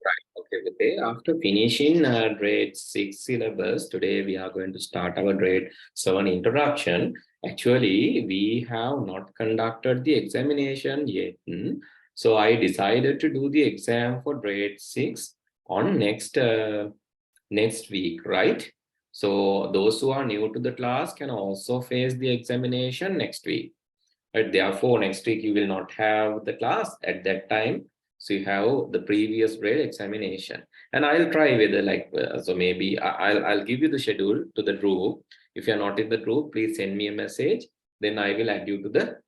Right. Okay. Okay. After finishing grade 6 syllabus, today we are going to start our grade 7 introduction. Actually, we have not conducted the examination yet. So I decided to do the exam for grade 6 on next week, right? So those who are new to the class can also face the examination next week. Right? Therefore, next week you will not have the class at that time. So you have the previous grade examination, and I'll try whether so maybe I'll give you the schedule to the group. If you're not in the group, please send me a message. Then I will add you to the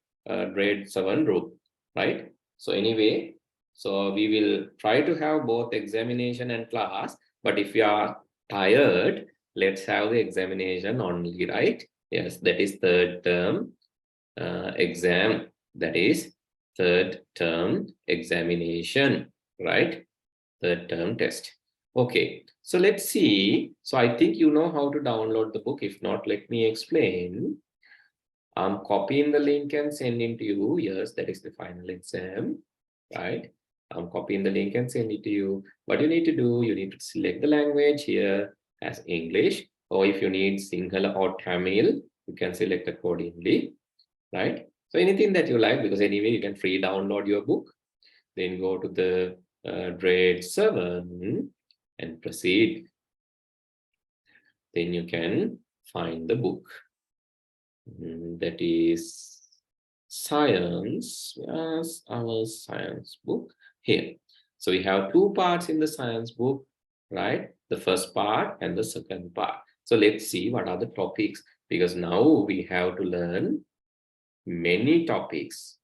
grade 7 group, right? So anyway, so we will try to have both examination and class. But if you are tired, let's have the examination only, right? Yes, that is third term exam, that is third term examination, right? Third term test. Okay, so let's see. So I think you know how to download the book. If not, let me explain. I'm copying the link and sending to you. Yes, that is the final exam, right? I'm copying the link and sending it to you. What you need to do, you need to select the language here as English, or if you need Sinhala or Tamil, you can select accordingly, right? So anything that you like, because anyway, you can free download your book, then go to the grade 7 and proceed. Then you can find the book. That is science. Yes, our science book here. So we have two parts in the science book, right? The first part and the second part. So let's see what are the topics, because now we have to learn many topics,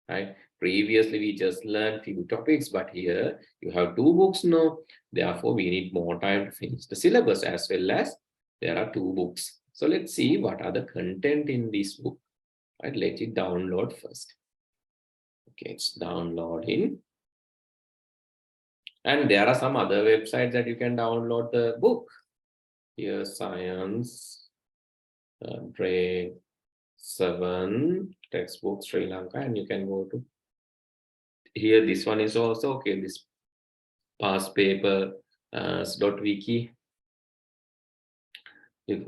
right? Previously we just learned few topics, but here you have two books now. Therefore we need more time to finish the syllabus, as well as there are two books. So let's see what are the content in this book, right? Let it download first. Okay, it's downloading, and there are some other websites that you can download the book. Here, science grade 7 textbook Sri Lanka, and you can go to here. This one is also okay. This past paper .wiki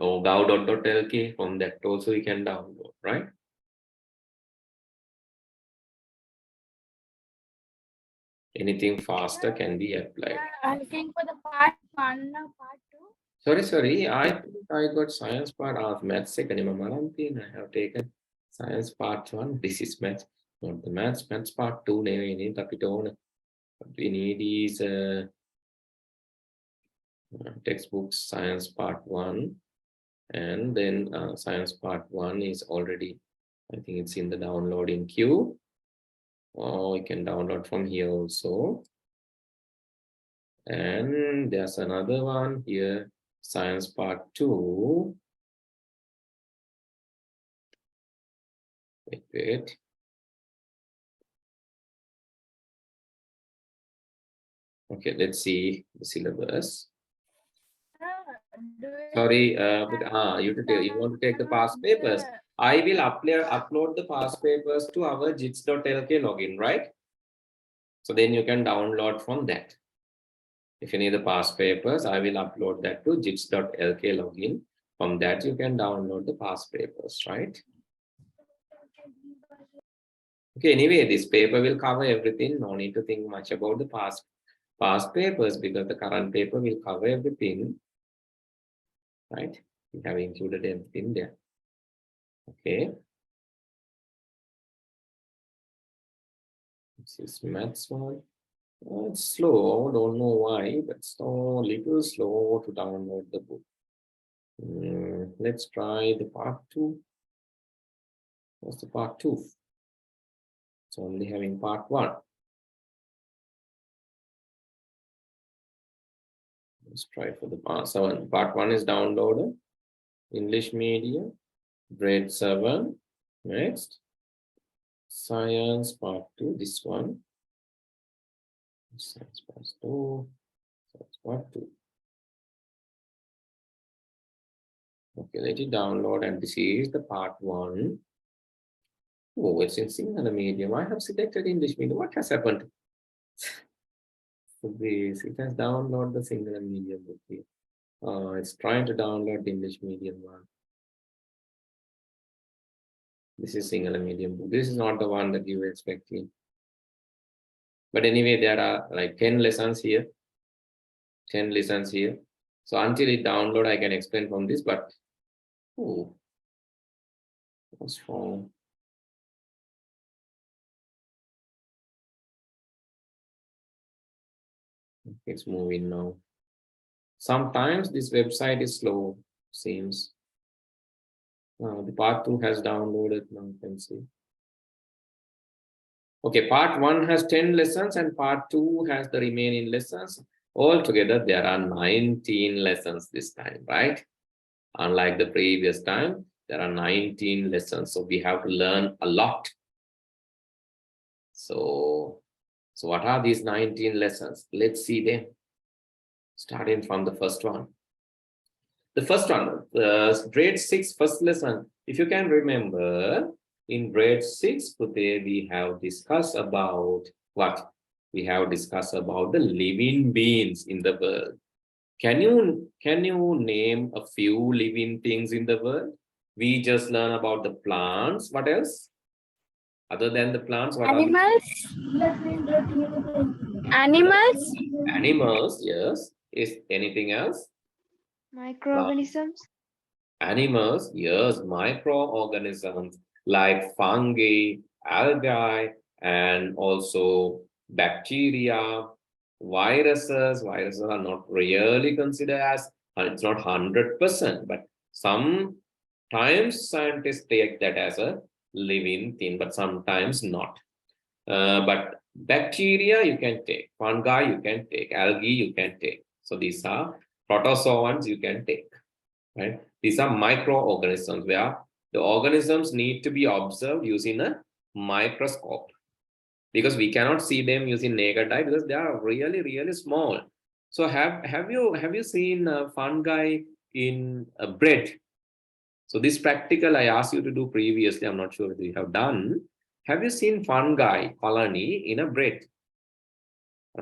or gov.lk, from that also you can download, right? Anything faster can be applied. I'm looking for the part 1 or part 2. Sorry, I think I got science part of maths second. I have taken science part 1. This is maths, not the maths part 2. We need what we need is textbooks science part 1, and then science part 1 is already, I think it's in the downloading queue, or you can download from here also. And there's another one here, science part 2. Wait. Okay, let's see the syllabus. Sorry, you want to take the past papers. I will upload the past papers to our jits.lk login, right? So then you can download from that. If you need the past papers, I will upload that to jits.lk login. From that, you can download the past papers, right? Okay, anyway, this paper will cover everything. No need to think much about the past papers, because the current paper will cover everything, right? We have included everything there. Okay. This is maths one. It's slow, don't know why, but it's a little slow to download the book. Let's try the part 2. What's the part 2? It's only having part 1. Let's try for the part 7. Part 1 is downloaded. English medium, grade 7. Next, science part 2. This one. Science part 2. Science part 2. Okay, let it download, and this is the part 1. Oh, it's in Sinhala medium. I have selected English medium. What has happened? this. It has downloaded the single and medium book here. It's trying to download the English medium one. This is single and medium book. This is not the one that you were expecting. But anyway, there are like 10 lessons here. 10 lessons here. So until it download, I can explain from this, but what's wrong? It's moving now. Sometimes this website is slow, seems. The part 2 has downloaded now, you can see. Okay, part 1 has 10 lessons and part 2 has the remaining lessons. Altogether, there are 19 lessons this time, right? Unlike the previous time, there are 19 lessons. So we have to learn a lot. So what are these 19 lessons? Let's see them. Starting from the first one. The first one, grade 6 first lesson. If you can remember, in grade 6 today, we have discussed about what? We have discussed about the living beings in the world. Can you name a few living things in the world? We just learn about the plants. What else? Other than the plants, what Animals. Animals. Animals, yes. Is anything else? Microorganisms. Animals, yes. Microorganisms like fungi, algae, and also bacteria, viruses. Viruses are not really considered as, it's not 100%, but sometimes scientists take that as a living thing, but sometimes not. But bacteria you can take, fungi you can take, algae you can take. So these are protozoans you can take, right? These are microorganisms where the organisms need to be observed using a microscope, because we cannot see them using naked eye because they are really, really small. So have you seen fungi in bread? So this practical I asked you to do previously. I'm not sure if you have done. Have you seen fungi colony in a bread?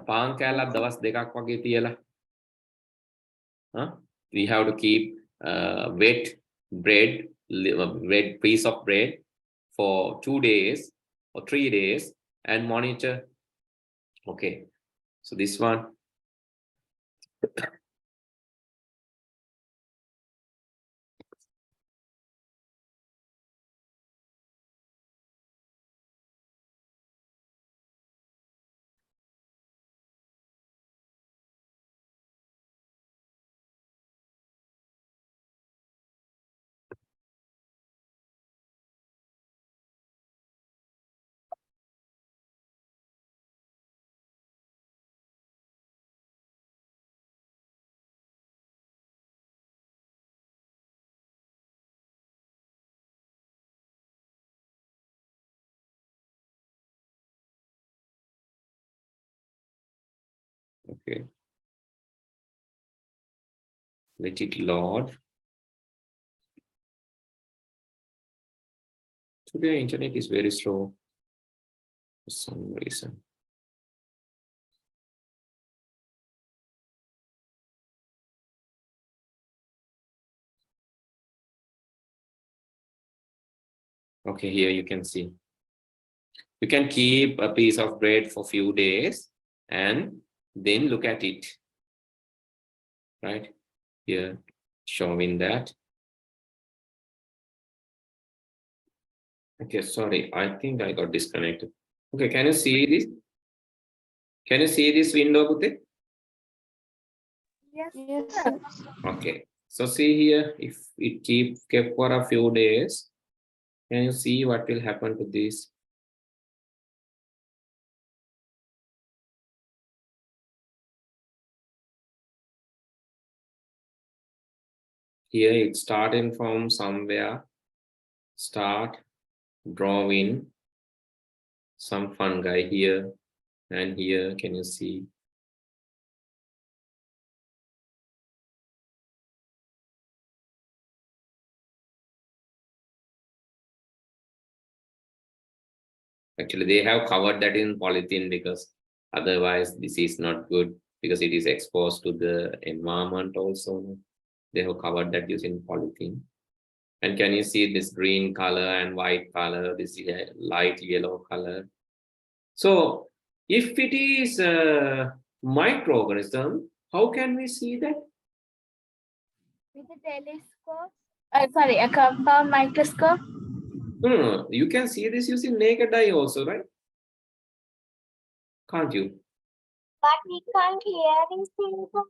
පාන් කෑල්ලක් දවස් දෙකක් වගේ තියලා. We have to keep wet bread, red piece of bread for 2 days or 3 days and monitor. Okay, so this one. Okay, let it load. Today internet is very slow for some reason. Okay, here you can see. You can keep a piece of bread for a few days and then look at it. Right here, showing that. Okay, sorry, I think I got disconnected. Okay, can you see this? Can you see this window, Pute? Yes. Yes. Okay, so see here, if it kept for a few days, can you see what will happen to this? Here it's starting from somewhere, start drawing some fungi here and here, can you see? Actually, they have covered that in polythene because Otherwise, this is not good because it is exposed to the environment also. They have covered that using polythene. And can you see this green color and white color, this light yellow color? So if it is a microorganism, how can we see that? With a telescope. Sorry, a compound microscope. No. You can see this using naked eye also, right? Can't you? But we can't clearly see the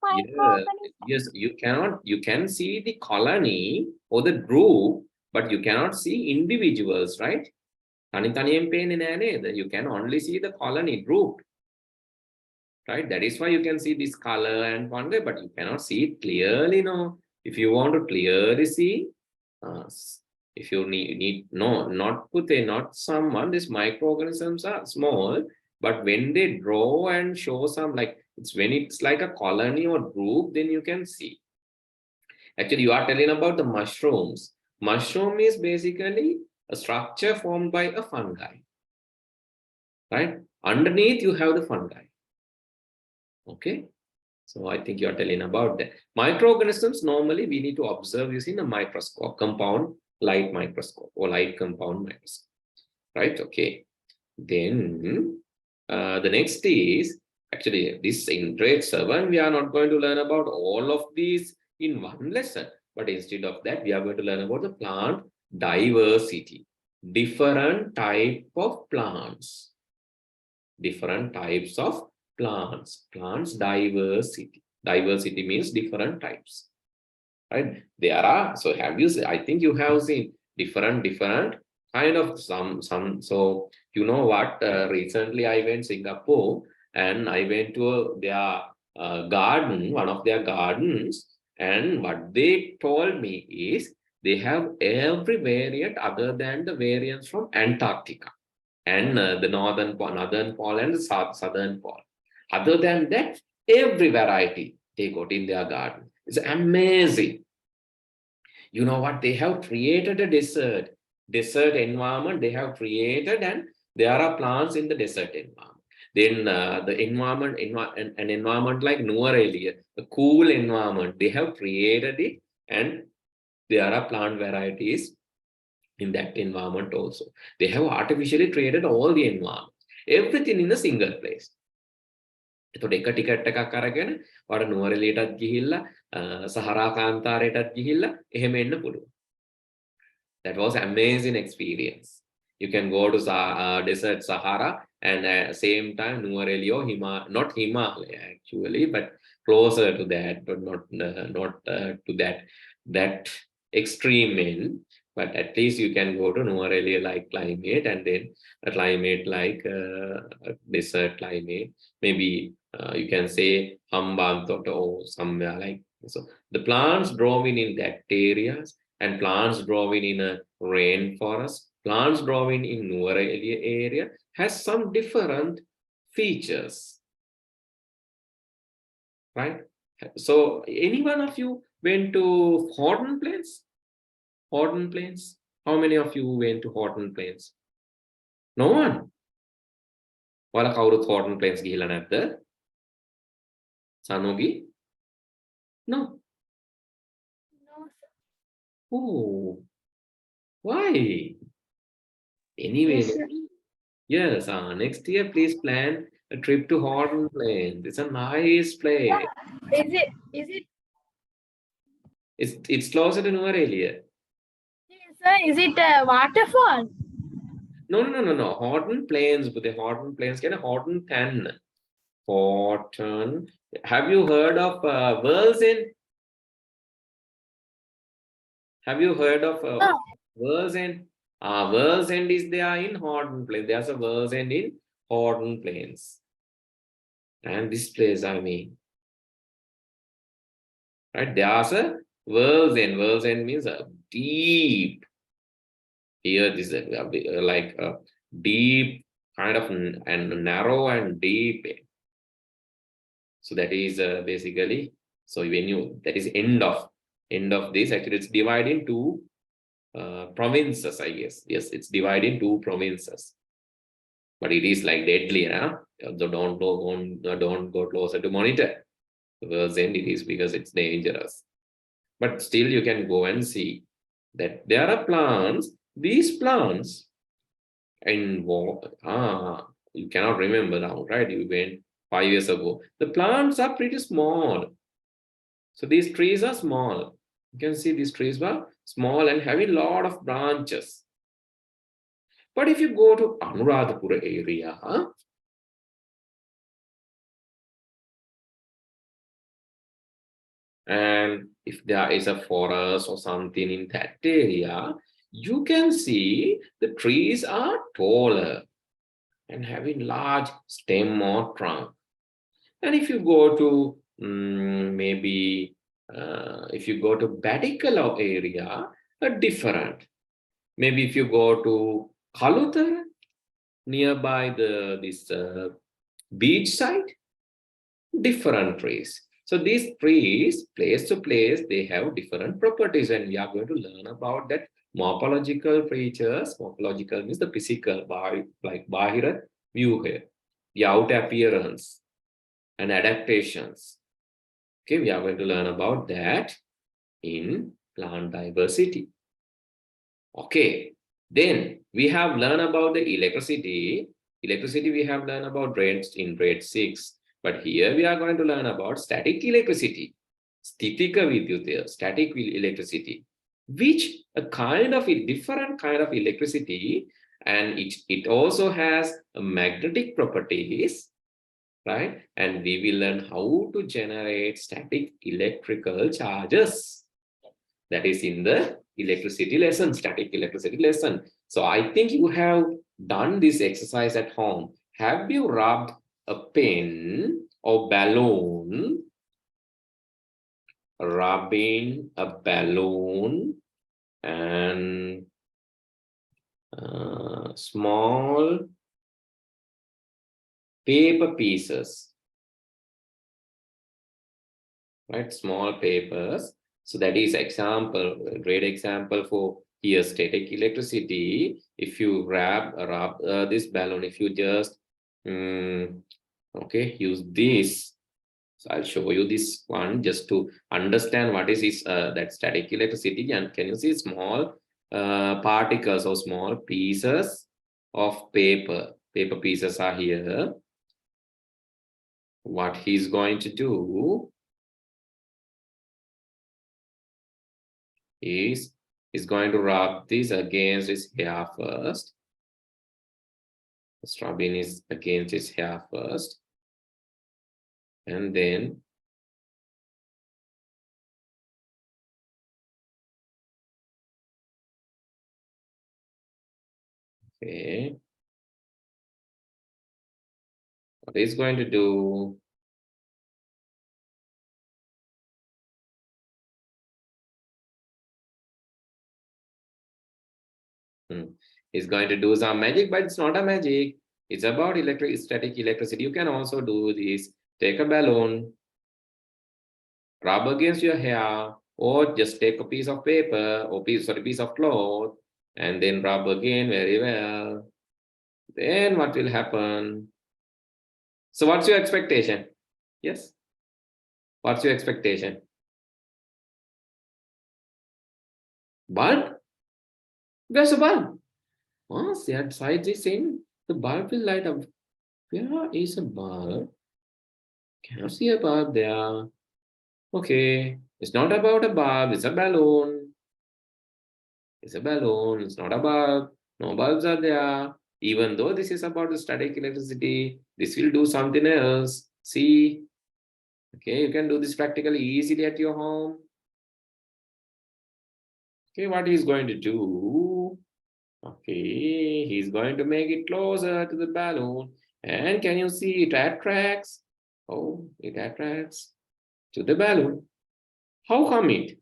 microorganism. Yes, you cannot. You can see the colony or the group, but you cannot see individuals, right? You can only see the colony group, right? That is why you can see this color and fungi, but you cannot see it clearly. No, if you want to clearly see, if you need not someone. These microorganisms are small, but when they draw and show some, like when it's like a colony or group, then you can see. Actually, you are telling about the mushrooms. Mushroom is basically a structure formed by a fungi, right? Underneath you have the fungi. Okay, so I think you are telling about that. Microorganisms, normally we need to observe using a microscope, compound light microscope or light compound microscope, right? Okay, then the next is, actually this in grade 7, we are not going to learn about all of these in one lesson, but instead of that, we are going to learn about the plant diversity, different type of plants, different types of plants diversity. Diversity means different types, right? There are, so have you seen, I think you have seen different kind of some. So you know what, recently I went Singapore and I went to their garden, one of their gardens, and what they told me is they have every variant other than the variants from Antarctica and the northern pole and the southern pole. Other than that, every variety they got in their garden. It's amazing. You know what? They have created a desert environment. They have created, and there are plants in the desert environment. Then the environment, an environment like Nuwara, a cool environment, they have created it, and there are plant varieties in that environment also. They have artificially created all the environment, everything in a single place. එතකොට එක ticket එකක් අරගෙන වඩ නුවරඑළියටත් ගිහිල්ලා Sahara කාන්තාරයටත් ගිහිල්ලා එහෙම එන්න පුළුවන්. That was amazing experience. You can go to desert Sahara and same time Nuwara not Himalaya actually, but closer to that, but not to that extreme end. But at least you can go to Nuwara like climate, and then a climate like desert climate. Maybe you can say Hambantota or somewhere like so. The plants growing in that areas, and plants growing in a rainforest, plants growing in Nuwara area has some different features, right? So any one of you went to Horton Plains? Horton Plains? How many of you went to Horton Plains? No one. Wala kawuruth Horton Plains gihilla නැද්ද? Sanugi? No. No, sir. Oh, why? Anyway, Yes, sir. yes, next year please plan a trip to Horton Plains. It's a nice place. Is it, It's closer to Nuwara. sir, is it a waterfall? No. Horton Plains, but the Horton Plains get a Horton 10. Horton. Have you heard of World's End? Have you heard of No. World's End? World's End is there in Horton Plains. There's a World's End in Horton Plains. And this place, I mean. Right? There's a World's End. World's End means a deep. Here, this is like a deep kind of and narrow and deep. So that is basically, so when you, that is end of this, actually it's divided into provinces, I guess. Yes, it's divided into provinces. But it is like deadly, huh? Don't go closer to monitor. Towards end it is because it's dangerous. But still you can go and see that there are plants. These plants involve, you cannot remember now, right? You went 5 years ago. The plants are pretty small. So these trees are small. You can see these trees were small and having a lot of branches. But if you go to Anuradhapura area, and if there is a forest or something in that area, you can see the trees are taller and having large stem or trunk. And if you go to maybe if you go to Badikala area, different. Maybe if you go to Kalutara, nearby this beach side, different trees. So these trees, place to place, they have different properties, and we are going to learn about that morphological features. Morphological means the physical, like Bahira view here, the outer appearance and adaptations. Okay, we are going to learn about that in plant diversity. Okay, then we have learned about the electricity. Electricity we have learned about in grade 6. But here we are going to learn about static electricity. Stitika vidyut, static electricity, which a kind of a different kind of electricity, and it also has magnetic properties, right? And we will learn how to generate static electrical charges. That is in the electricity lesson, static electricity lesson. So I think you have done this exercise at home. Have you rubbed a pen or balloon? Rubbing a balloon and small paper pieces, right? Small papers. So that is example, a great example for here static electricity. If you rub this balloon, if you just okay, use this. So I'll show you this one just to understand what is that static electricity. And can you see small particles or small pieces of paper? Paper pieces are here. What he's going to do is going to rub this against his hair first. This rubbing is against his hair first. And then okay, what he's going to do is going to do some magic, but it's not a magic. It's about static electricity. You can also do this. Take a balloon, rub against your hair, or just take a piece of paper or piece of cloth and then rub again very well. Then what will happen? So what's your expectation? Yes? What's your expectation? Bulb? Where's the bulb? Oh, that side is saying the bulb will light up. Where is a bulb? Can't see a bulb there. Okay, it's not about a bulb, it's a balloon. It's a balloon, it's not a bulb. No bulbs are there. Even though this is about the static electricity, this will do something else. See? Okay, you can do this practically easily at your home. Okay, what he's going to do? Okay, he's going to make it closer to the balloon. And can you see it attracts? Oh, it attracts to the balloon. How come it?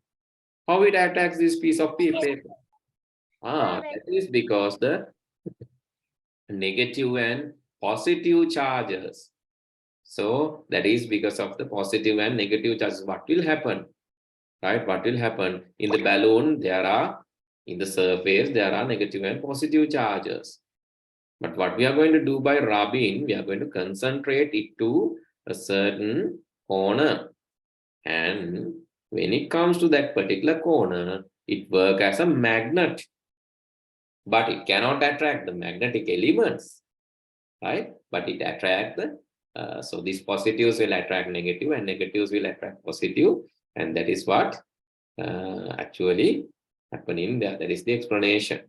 How it attacks this piece of paper? That is because the negative and positive charges. So that is because of the positive and negative charges. What will happen? Right? What will happen? In the balloon, in the surface, there are negative and positive charges. But what we are going to do by rubbing, we are going to concentrate it to a certain corner. And when it comes to that particular corner, it works as a magnet. But it cannot attract the magnetic elements, right? But it attracts the, so these positives will attract negative and negatives will attract positive. And that is what actually happening there. That is the explanation,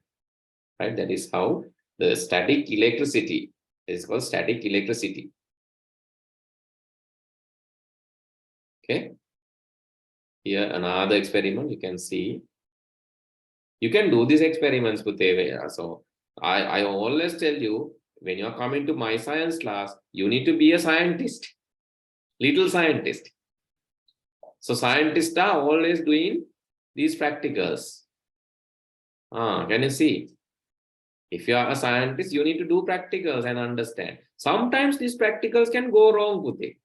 right? That is how the static electricity is called static electricity. Okay. Here another experiment you can see. You can do these experiments, Puteve. So I always tell you, when you're coming to my science class, you need to be a scientist, little scientist. So scientists are always doing these practicals. Can you see? If you are a scientist, you need to do practicals and understand. Sometimes these practicals can go wrong, Puteve.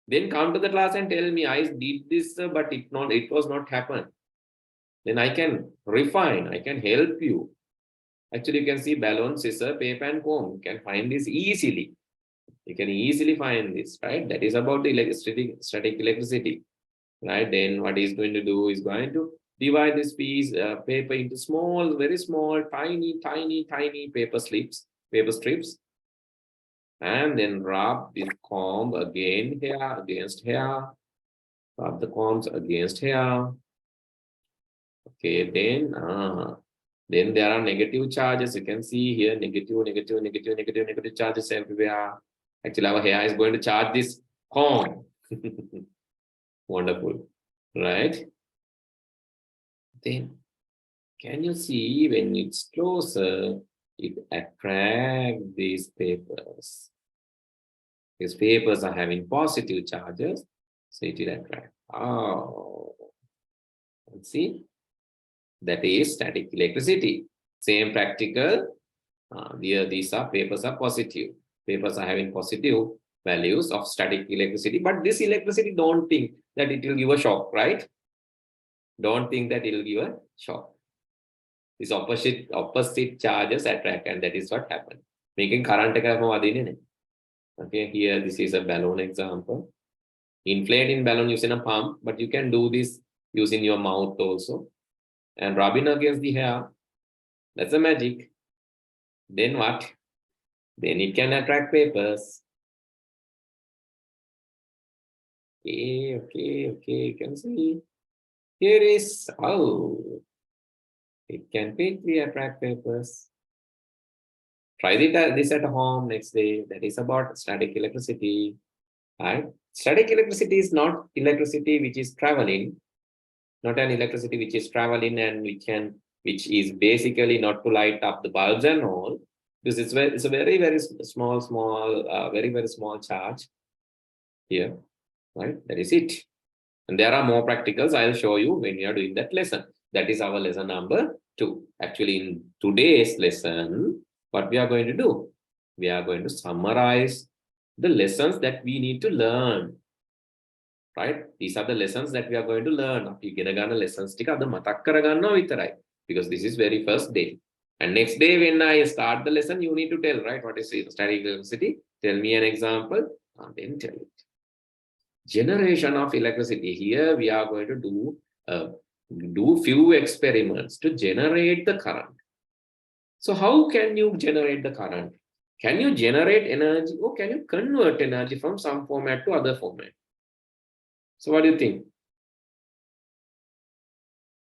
Then come to the class and tell me, I did this, but it was not happen. Then I can refine, I can help you. Actually, you can see balloon, scissor, paper, and comb. You can find this easily. You can easily find this, right? That is about the static electricity, right? Then what he's going to do is going to divide this piece paper into small, very small, tiny paper strips, and then rub this comb again here against here. Rub the combs against here. Okay, then there are negative charges. You can see here negative charges everywhere. Actually, our hair is going to charge this comb. Wonderful, right? Then can you see when it's closer, it attracts these papers. These papers are having positive charges, so it will attract. Oh, let's see. That is static electricity. Same practical. Here, these are papers are positive. Papers are having positive values of static electricity. But this electricity, don't think that it will give a shock, right? Don't think that it will give a shock. These opposite charges attract, and that is what happened. Making current. Okay, here this is a balloon example. Inflating balloon using a pump, but you can do this using your mouth also. And rubbing against the hair, that's a magic. Then what? Then it can attract papers. Okay, you can see. Here is how it can quickly attract papers. Try this at home next day. That is about static electricity. Right? Static electricity is not electricity which is traveling. Not an electricity which is traveling and which is basically not to light up the bulbs and all, because it's a very small very small charge here, right? That is it. And there are more practicals I'll show you when you are doing that lesson. That is our lesson number 2. Actually, in today's lesson, what we are going to do, we are going to summarize the lessons that we need to learn. Right? These are the lessons that we are going to learn. Lessons because this is very first day. And next day when I start the lesson, you need to tell, right? What is static electricity? Tell me an example and then tell it. Generation of electricity. Here we are going to do few experiments to generate the current. So how can you generate the current? Can you generate energy or can you convert energy from some format to other format? So what do you think?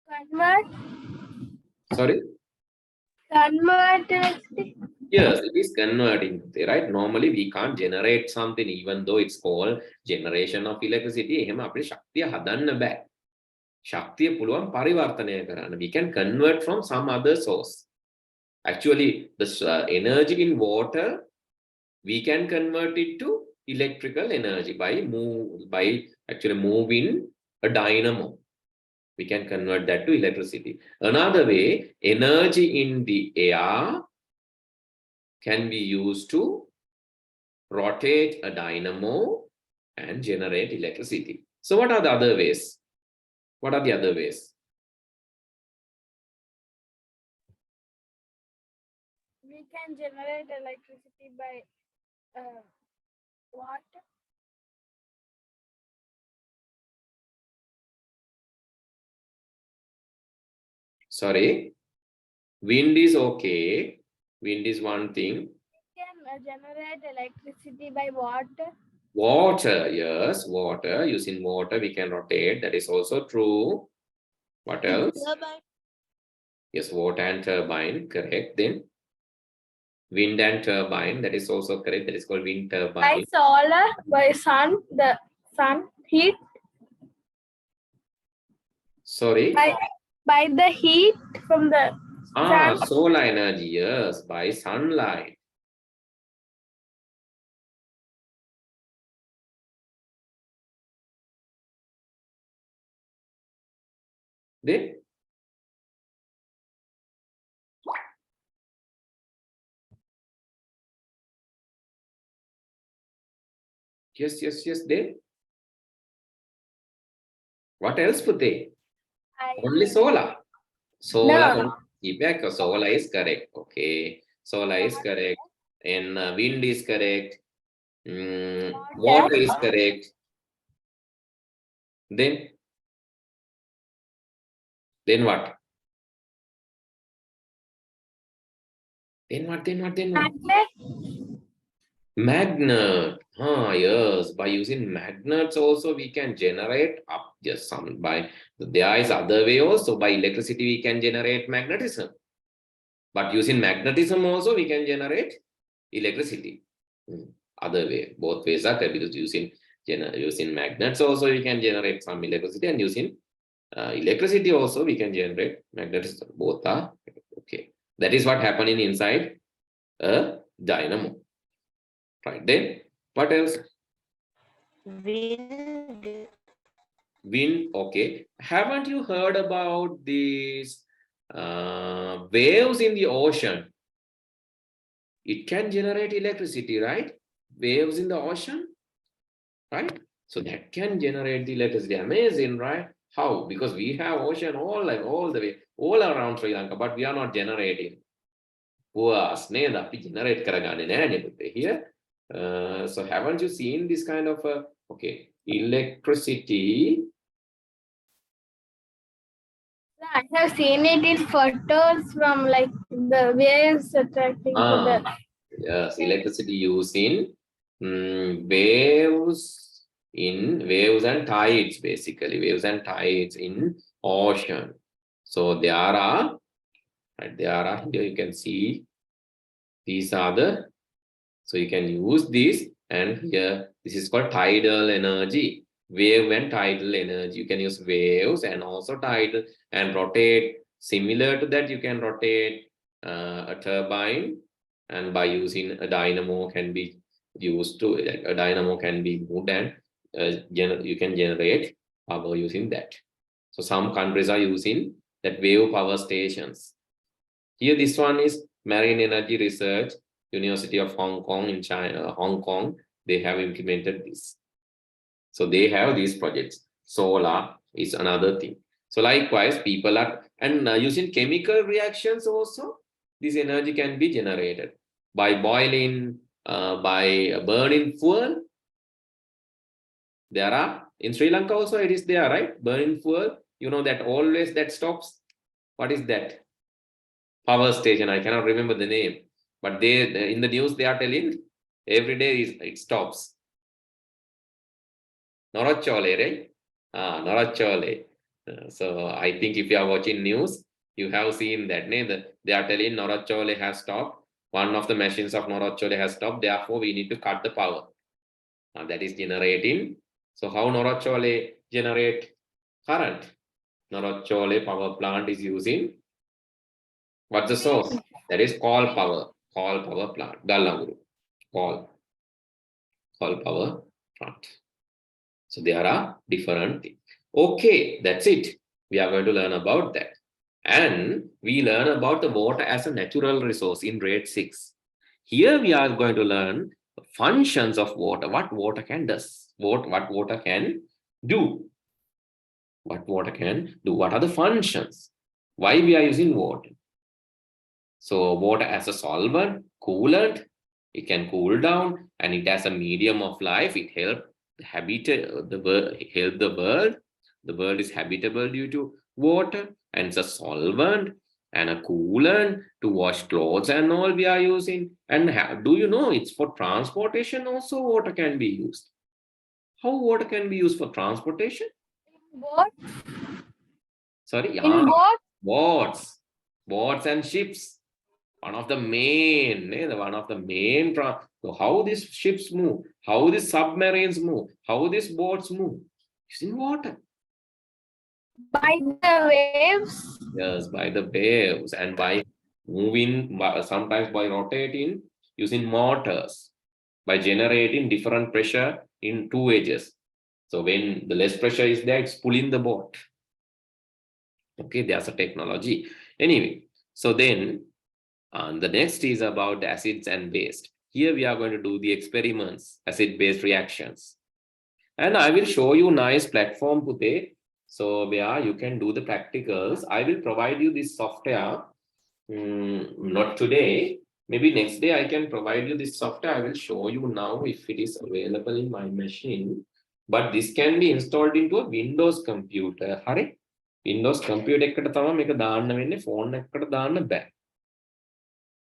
Convert. Sorry? Convert. Yes, it is converting, right? Normally we can't generate something even though it's called generation of electricity. We can convert from some other source. Actually, the energy in water, we can convert it to electrical energy by actually moving a dynamo. We can convert that to electricity. Another way, energy in the air can be used to rotate a dynamo and generate electricity. So what are the other ways? What are the other ways? We can generate electricity by water. Sorry. Wind is okay. Wind is one thing. Can generate electricity by water. Water, yes, water. Using water, we can rotate. That is also true. What else? Turbine. Yes, water and turbine, correct. Then wind and turbine, that is also correct. That is called wind By turbine. solar, by sun, the sun heat. Sorry. By the heat from the sun. Solar energy, yes, by sunlight. Then yes. Then what else put there? Only solar. Solar. No. IPICT, solar is correct. Okay, solar is correct. And wind is correct. Water is correct. Then what? Then what? Magnet. Yes. By using magnets also we can generate up just some by there is other way also. By electricity we can generate magnetism. But using magnetism also we can generate electricity. Other way. Both ways are correct because using magnets also we can generate some electricity, and using electricity also we can generate magnetism. Both are okay. That is what happening inside a dynamo. Right, then what else? Wind, okay. Haven't you heard about these waves in the ocean? It can generate electricity, right? Waves in the ocean, right? So that can generate the electricity. Amazing, right? How? Because we have ocean all the way, all around Sri Lanka, but we are not generating. Generate here. So haven't you seen this kind of okay, electricity? I have seen it in photos from like the waves attracting to the. Yes, electricity used in waves and tides, basically waves and tides in ocean. So here you can see these are the, so you can use this, and here this is called tidal energy. Wave and tidal energy. You can use waves and also tidal and rotate. Similar to that, you can rotate a turbine, and by using a dynamo can be used to, a dynamo can be moved, and you can generate power using that. So some countries are using that wave power stations. Here this one is Marine Energy Research, University of Hong Kong in China, Hong Kong, they have implemented this. So they have these projects. Solar is another thing. So likewise, people are, and using chemical reactions also, this energy can be generated by boiling, by burning fuel. There are, in Sri Lanka also it is there, right? Burning fuel, you know that always that stops. What is that? Power station, I cannot remember the name, but they in the news they are telling every day it stops. Norachole, right? Norachole. So I think if you are watching news, you have seen that. They are telling Norachole has stopped. One of the machines of Norachole has stopped. Therefore, we need to cut the power. That is generating. So how Norachole generate current? Norachole power plant is using, what's the source? That is coal power plant. Gallanguru. Coal power plant. So there are different things. Okay, that's it. We are going to learn about that. And we learn about the water as a natural resource in grade 6. Here we are going to learn the functions of water. What water can do. What water can do. What water can do. What are the functions? Why we are using water. So water as a solvent, coolant, it can cool down, and it has a medium of life. It helps the world. The world is habitable due to water, and it's a solvent and a coolant to wash clothes and all we are using. And do you know it's for transportation also water can be used? How water can be used for transportation? What? Sorry, In what? boats and ships. One of the main, so how these ships move, how these submarines move, how these boats move, it's in water. By the waves? Yes, by the waves and by moving, sometimes by rotating, using motors, by generating different pressure in two edges. So when the less pressure is there, it's pulling the boat. Okay, there's a technology. Anyway, so then the next is about acids and base. Here we are going to do the experiments, acid-base reactions. And I will show you nice platform today. So where you can do the practicals. I will provide you this software. Not today. Maybe next day I can provide you this software. I will show you now if it is available in my machine. But this can be installed into a Windows computer. Hari? Windows computer ekකට තමයි මේක දාන්න වෙන්නේ phone එකකට දාන්න බෑ.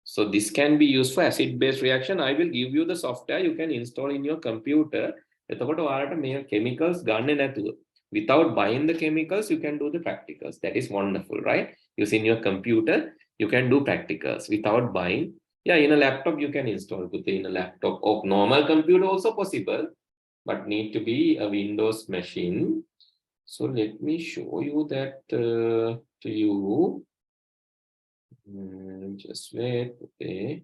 So this can be used for acid-base reaction. I will give you the software you can install in your computer. එතකොට ඔයාලට මේ chemicals ගන්න නැතුව without buying the chemicals you can do the practicals. That is wonderful, right? Using your computer you can do practicals without buying. Yeah, in a laptop you can install in a laptop or normal computer also possible, but need to be a Windows machine. So let me show you that to you. Just wait. Okay.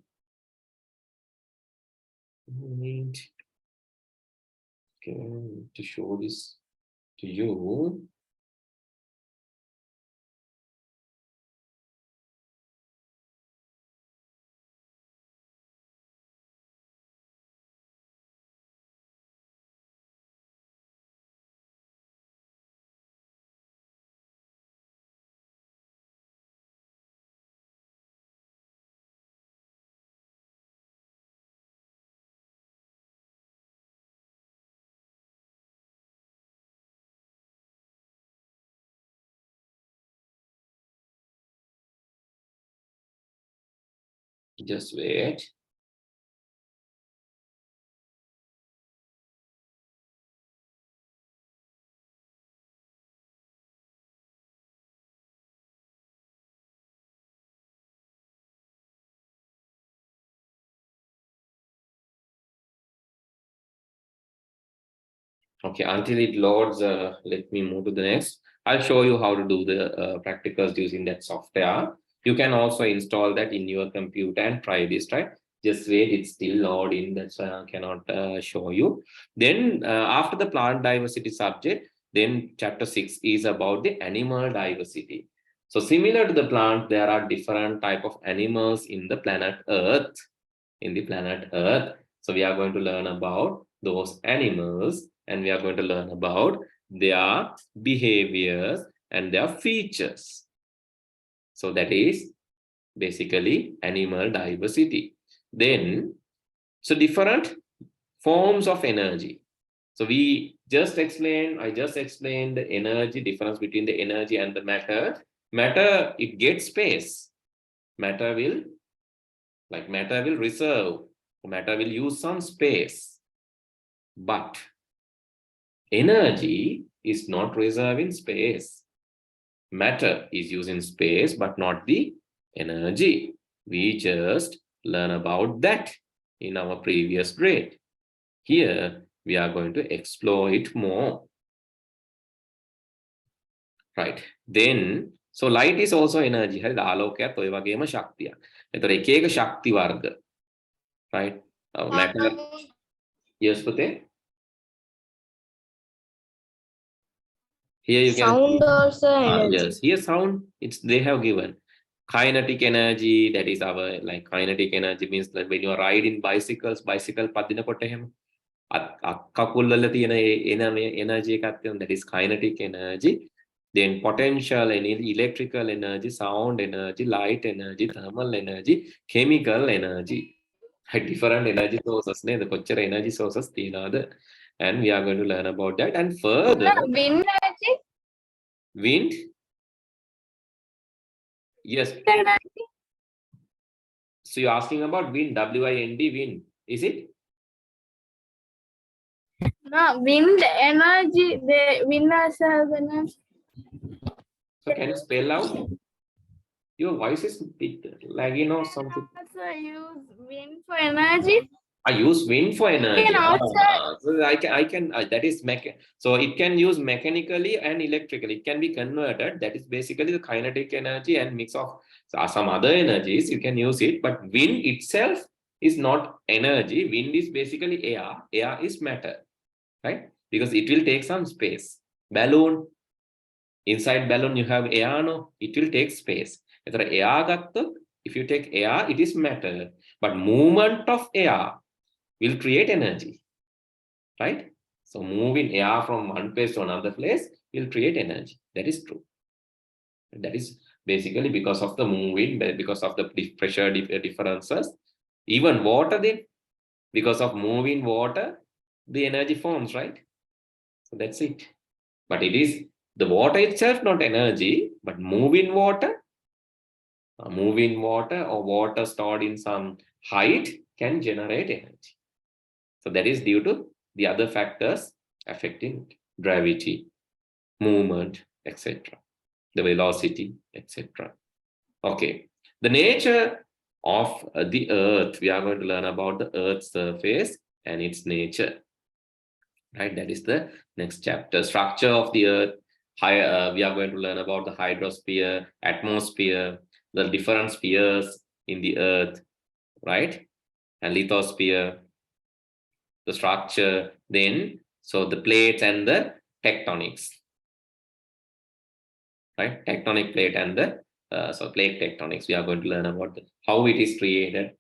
Okay, to show this to you. Just wait. Okay, until it loads, let me move to the next. I'll show you how to do the practicals using that software. You can also install that in your computer and try this, right? Just wait, it's still loading, that's why I cannot show you. Then after the plant diversity subject, then chapter 6 is about the animal diversity. So similar to the plant, there are different type of animals in the planet Earth. So we are going to learn about those animals and we are going to learn about their behaviors and their features. So that is basically animal diversity. Then, so different forms of energy. So I just explained the energy, difference between the energy and the matter. Matter, it gets space. Matter will reserve. Matter will use some space. But energy is not reserving space. Matter is using space, but not the energy. We just learn about that in our previous grade. Here, we are going to explore it more. Right. Then, so light is also energy. හරිද? ආලෝකයත් ඔය වගේම ශක්තියක්. ඒතර එක එක ශක්ති වර්ග. Right? Matter. Yes, Pute? Here you can Sound also energy. yes, here sound, they have given kinetic energy, that is our kinetic energy means that when you are riding bicycle පදිනකොට එහෙම කකුල් වල තියෙන energy එකක් තියෙනවා, that is kinetic energy. Then potential energy, electrical energy, sound energy, light energy, thermal energy, chemical energy. Different energy sources, the kochchara energy sources teenada, and we are going to learn about that. And further, Wind energy. wind. Yes. Energy. So you're asking about wind, W-I-N-D, wind, is it? No, wind energy. The wind has energy. So can you spell out? Your voice is bit lagging or something. Also use wind for energy. I use wind for energy. can also- So I can that is so it can use mechanically and electrically. It can be converted. That is basically the kinetic energy and mix of some other energies. You can use it, but wind itself is not energy. Wind is basically air. Air is matter, right? Because it will take some space. Balloon. Inside balloon you have air, no? It will take space. If you take air, it is matter. But movement of air will create energy, right? So moving air from one place to another place will create energy. That is true. That is basically because of the moving, because of the pressure differences. Even water, because of moving water, the energy forms, right? So that's it. But it is the water itself, not energy, but moving water or water stored in some height can generate energy. So that is due to the other factors affecting gravity, movement, etc. The velocity, etc. Okay. The nature of the earth. We are going to learn about the earth's surface and its nature. Right. That is the next chapter. Structure of the earth. We are going to learn about the hydrosphere, atmosphere, the different spheres in the earth, right? And lithosphere, the structure, then so the plates and the tectonics, right? Tectonic plate and the so plate tectonics. We are going to learn about how it is created,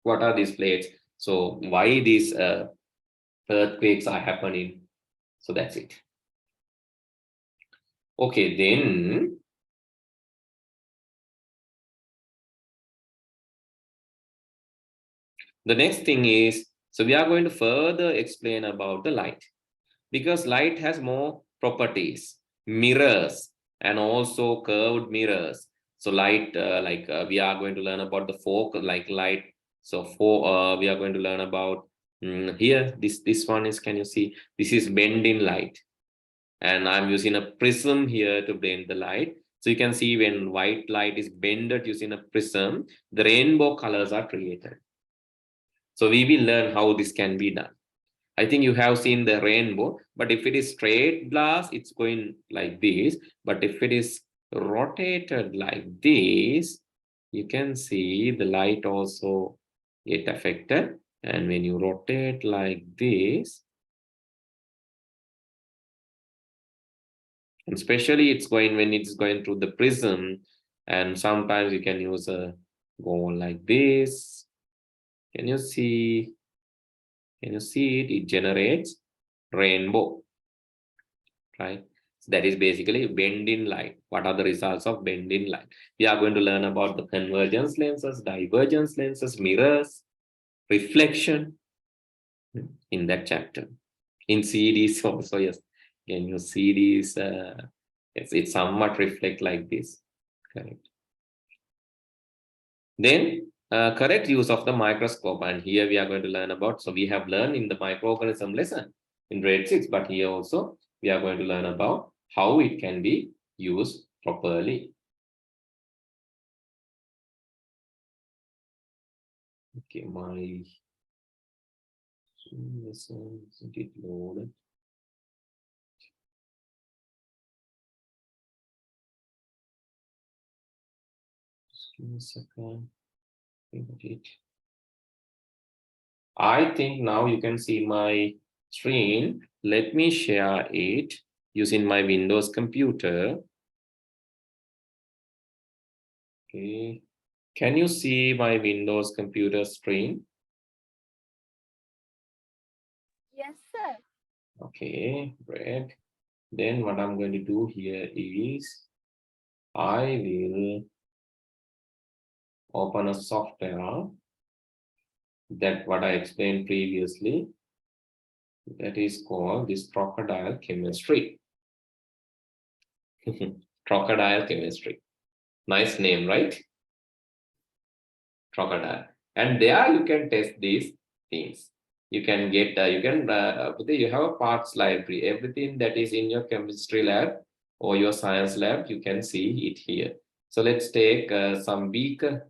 what are these plates, so why these earthquakes are happening. So that's it. Okay, then the next thing is, so we are going to further explain about the light, because light has more properties, mirrors, and also curved mirrors. So light, we are going to learn about the fork, like light. So we are going to learn about here. This one is, can you see? This is bending light, and I'm using a prism here to bend the light. So you can see when white light is bended using a prism, the rainbow colors are created. So we will learn how this can be done. I think you have seen the rainbow, but if it is straight glass, it's going like this. But if it is rotated like this, you can see the light also get affected. And when you rotate like this, and especially it's going when it's going through the prism, and sometimes you can use a go like this. Can you see? Can you see it? It generates rainbow, right? So that is basically bending light. What are the results of bending light? We are going to learn about the convergence lenses, divergence lenses, mirrors, reflection in that chapter. In CDs also, yes. Can you see these? It somewhat reflect like this, correct? Then correct use of the microscope, and here we are going to learn about, so we have learned in the microorganism lesson in grade 6, but here also we are going to learn about how it can be used properly. Okay, my lesson isn't it loaded? Just give me a second. I think now you can see my screen. Let me share it using my Windows computer. Okay. Can you see my Windows computer screen? Yes, sir. Okay, great. Then what I'm going to do here is I will open a software that what I explained previously, that is called this crocodile chemistry. Crocodile chemistry. Nice name, right? Crocodile. And there you can test these things. You can get, you have a parts library. Everything that is in your chemistry lab or your science lab, you can see it here. So let's take some beaker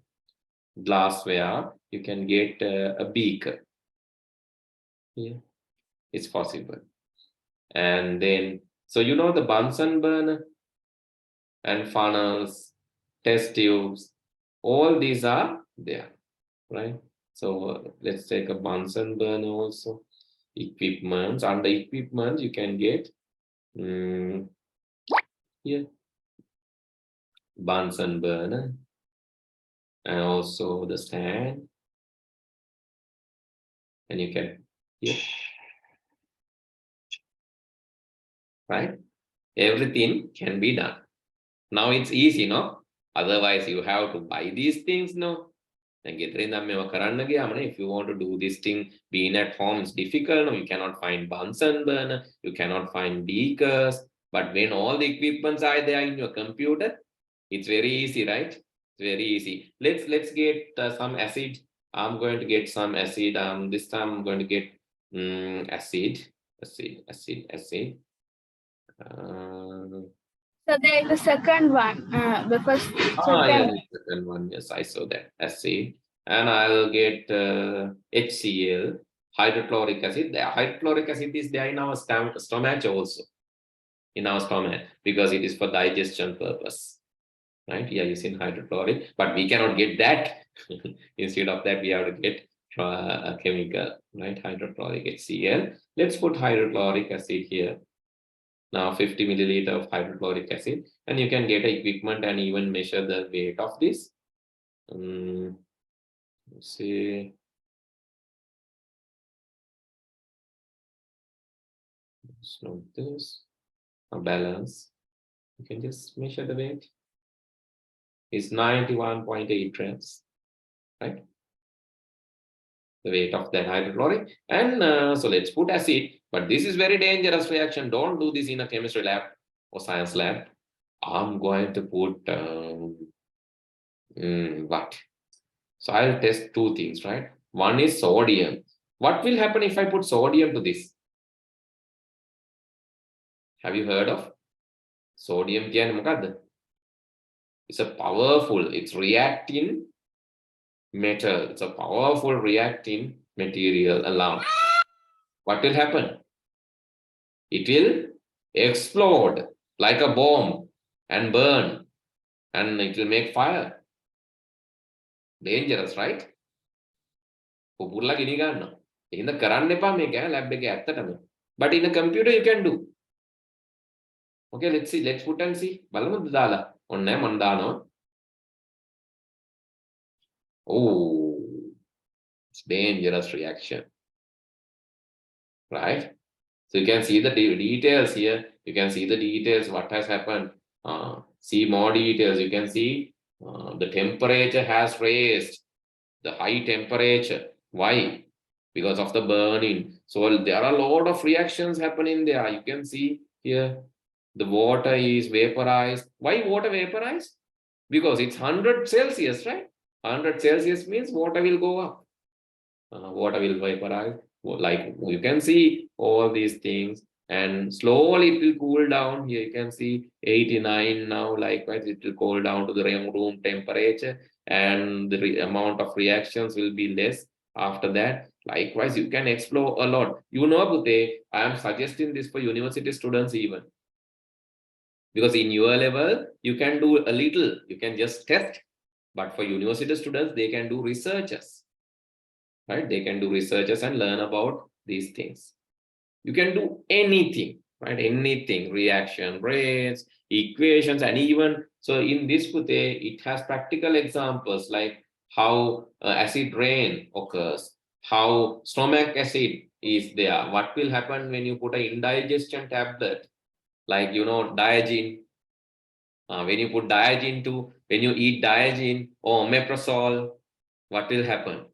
glassware. You can get a beaker. Here, it's possible. And then, so you know the Bunsen burner and funnels, test tubes, all these are there, right? So let's take a Bunsen burner also. Equipment. Under equipment, you can get here Bunsen burner and also the stand. And you can here, right? Everything can be done. Now it's easy, no? Otherwise, you have to buy these things, no? And if you want to do this thing, being at home is difficult. No? You cannot find Bunsen burner, you cannot find beakers. But when all the equipments are there in your computer, it's very easy, right? It's very easy. Let's get some acid. I'm going to get some acid. This time I'm going to get acid. So there is the second one. The first. Yeah, the second one. Yes, I saw that. Acid. And I'll get HCl, hydrochloric acid. The hydrochloric acid is there in our stomach also. In our stomach, because it is for digestion purpose. Right? Yeah, using hydrochloric, but we cannot get that. Instead of that, we have to get a chemical, right? Hydrochloric HCl. Let's put hydrochloric acid here. Now 50 milliliter of hydrochloric acid, and you can get equipment and even measure the weight of this. Let's see. It's not this. A balance. You can just measure the weight. It's 91.8 grams, right? The weight of that hydrochloric. And so let's put acid, but this is very dangerous reaction. Don't do this in a chemistry lab or science lab. I'm going to put what? So I'll test two things, right? One is sodium. What will happen if I put sodium to this? Have you heard of sodium? It's a powerful, it's reacting metal. It's a powerful reacting material alarm. What will happen? It will explode like a bomb and burn, and it will make fire. Dangerous, right? But in a computer you can do. Okay, let's see. Let's put and see. Oh, it's dangerous reaction. Right? So you can see the details here. You can see the details, what has happened. See more details. You can see the temperature has raised. The high temperature. Why? Because of the burning. So there are a lot of reactions happening there. You can see here. The water is vaporized. Why water vaporized? Because it's 100 Celsius, right? 100 Celsius means water will go up. Water will vaporize. Like you can see all these things, and slowly it will cool down. Here you can see 89 now. Likewise, it will cool down to the room temperature, and the amount of reactions will be less after that. Likewise, you can explore a lot. You know, Bhute, I am suggesting this for university students even. Because in your level, you can do a little, you can just test. But for university students, they can do researches. Right? They can do researches and learn about these things. You can do anything, right? Anything, reaction rates, equations, and even, so in this Bhute, it has practical examples like how acid rain occurs, how stomach acid is there, what will happen when you put an indigestion tablet, Like, you know, Diagen. When you put Diagen to, when you eat Diagen or omeprazole, what will happen?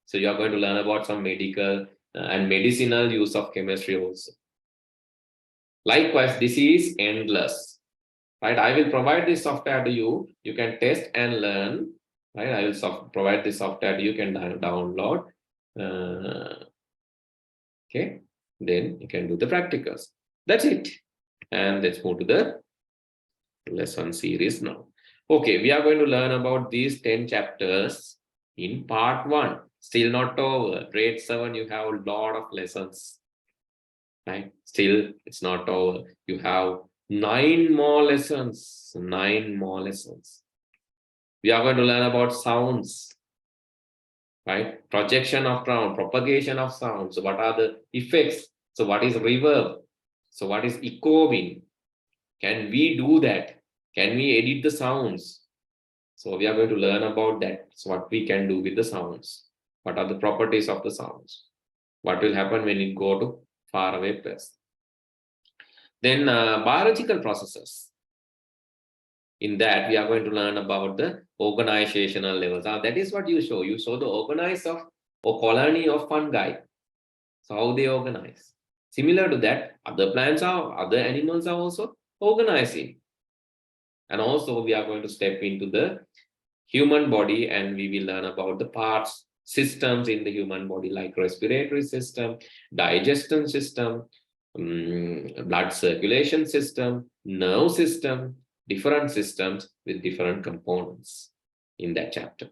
So you are going to learn about some medical and medicinal use of chemistry also. Likewise, this is endless, right? I will provide this software to you. You can test and learn, right? I will provide this software to you. You can download. Okay, then you can do the practicals. That's it. And let's move to the lesson series now. Okay, we are going to learn about these 10 chapters in part 1. Still not over. Grade 7, you have a lot of lessons, right? Still, it's not over. You have 9 more lessons. 9 more lessons. We are going to learn about sounds, right? Projection of sound, propagation of sound. So what are the effects? So what is reverb? So what is echoing? Can we do that? Can we edit the sounds? So we are going to learn about that. So what we can do with the sounds. What are the properties of the sounds? What will happen when it go to far away place? Then biological processes. In that, we are going to learn about the organizational levels. That is what you show. You show the organize of or colony of fungi. So how they organize. Similar to that, other plants are, other animals are also organizing. And also we are going to step into the human body and we will learn about the parts, systems in the human body like respiratory system, digestion system, blood circulation system, nerve system, different systems with different components in that chapter.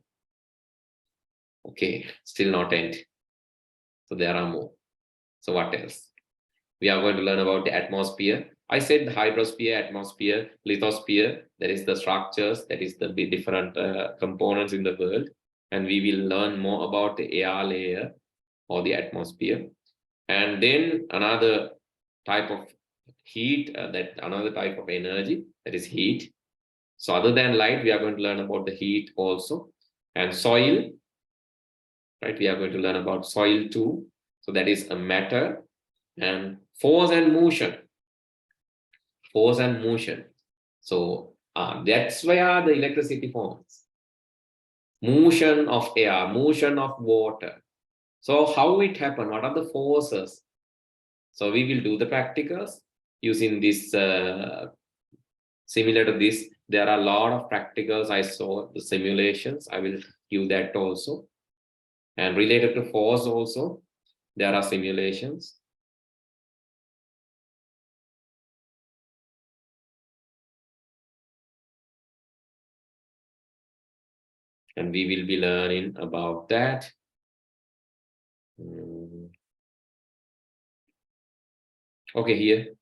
Okay, still not end. So there are more. So what else? We are going to learn about the atmosphere. I said the hydrosphere, atmosphere, lithosphere, that is the structures, that is the different components in the world. And we will learn more about the air layer or the atmosphere. And then another type of heat, another type of energy, that is heat. So other than light, we are going to learn about the heat also. And soil, right? We are going to learn about soil too. So that is a matter. And force and motion. Force and motion. So that's where the electricity forms. Motion of air, motion of water. So how it happened? What are the forces? So we will do the practicals using this. Similar to this, there are a lot of practicals. I saw the simulations. I will give that also. And related to force also, there are simulations. And we will be learning about that. Okay, here,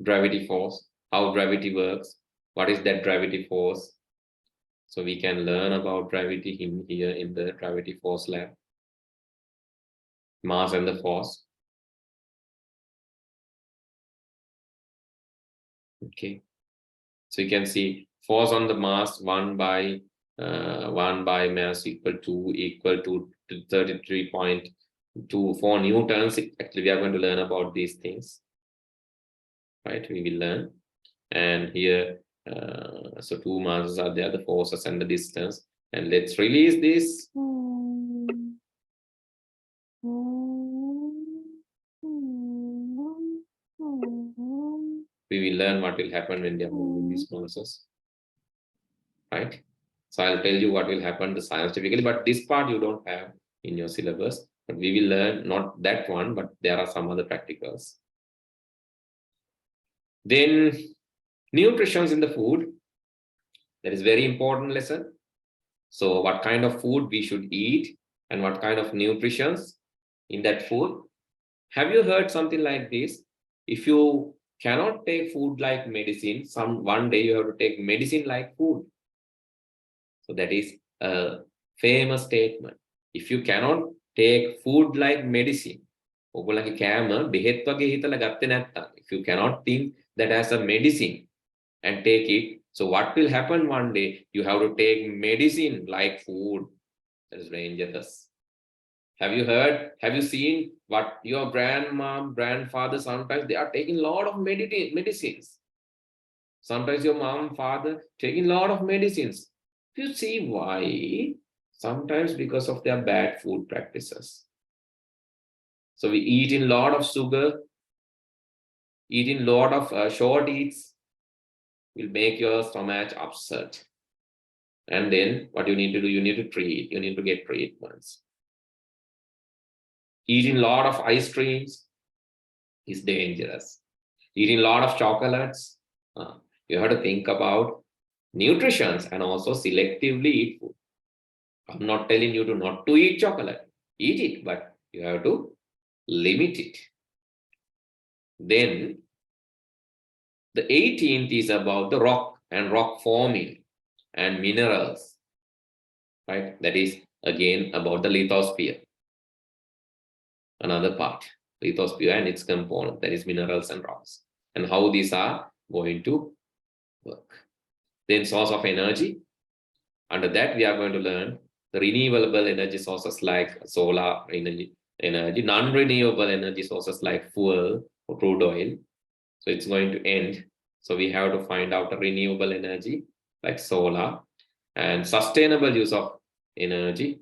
gravity force, how gravity works. What is that gravity force? So we can learn about gravity here in the gravity force lab. Mass and the force. Okay. So you can see force on the mass 1 by mass equal to 33.24 newtons. Actually, we are going to learn about these things, right? We will learn. And here, so 2 masses are there, the forces and the distance. And let's release this. We will learn what will happen when they are moving these masses, right? So I'll tell you what will happen scientifically, but this part you don't have in your syllabus. But we will learn not that one, but there are some other practicals. Then nutrition in the food. That is very important lesson. So what kind of food we should eat and what kind of nutrition in that food. Have you heard something like this? If you cannot take food like medicine, one day you have to take medicine like food. So that is a famous statement. If you cannot take food like medicine, if you cannot think that as a medicine and take it, so what will happen one day? You have to take medicine like food. That is dangerous. Have you heard, have you seen what your grandmom, grandfather, sometimes they are taking a lot of medicines. Sometimes your mom, father taking a lot of medicines. You see why? Sometimes because of their bad food practices. So we eat in a lot of sugar, eating a lot of short eats will make your stomach upset. And then what you need to do, you need to treat, you need to get treatments. Eating a lot of ice creams is dangerous. Eating a lot of chocolates, you have to think about nutrition and also selectively eat food. I'm not telling you to not to eat chocolate. Eat it, but you have to limit it. Then the 18th is about the rock and rock forming and minerals, right? That is again about the lithosphere. Another part, lithosphere and its component, that is minerals and rocks, and how these are going to work. Then source of energy. Under that, we are going to learn the renewable energy sources like solar energy, non-renewable energy sources like fuel or crude oil. So it's going to end. So we have to find out a renewable energy like solar and sustainable use of energy.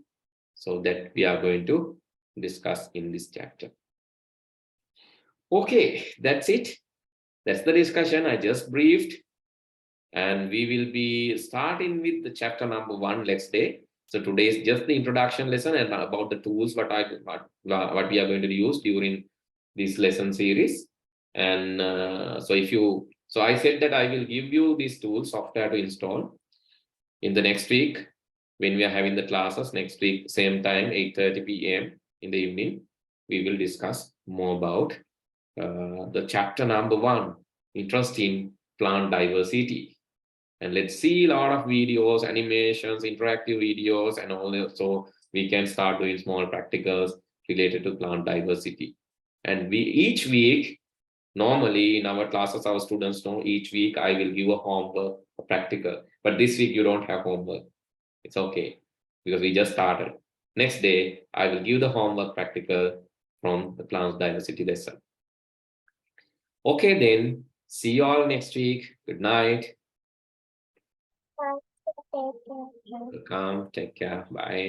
So that we are going to discuss in this chapter. Okay, that's it. That's the discussion I just briefed. And we will be starting with the chapter number 1 next day. So today is just the introduction lesson and about the tools what we are going to use during this lesson series. And so I said that I will give you these tools, software to install in the next week when we are having the classes next week, same time, 8:30 p.m. in the evening. We will discuss more about the chapter number 1, interest in plant diversity. And let's see a lot of videos, animations, interactive videos, and all that. So we can start doing small practicals related to plant diversity. And each week, normally in our classes, our students know each week I will give a homework, a practical. But this week you don't have homework. It's okay because we just started. Next day, I will give the homework practical from the plant diversity lesson. Okay, then see you all next week. Good night. Welcome. Take care. Bye.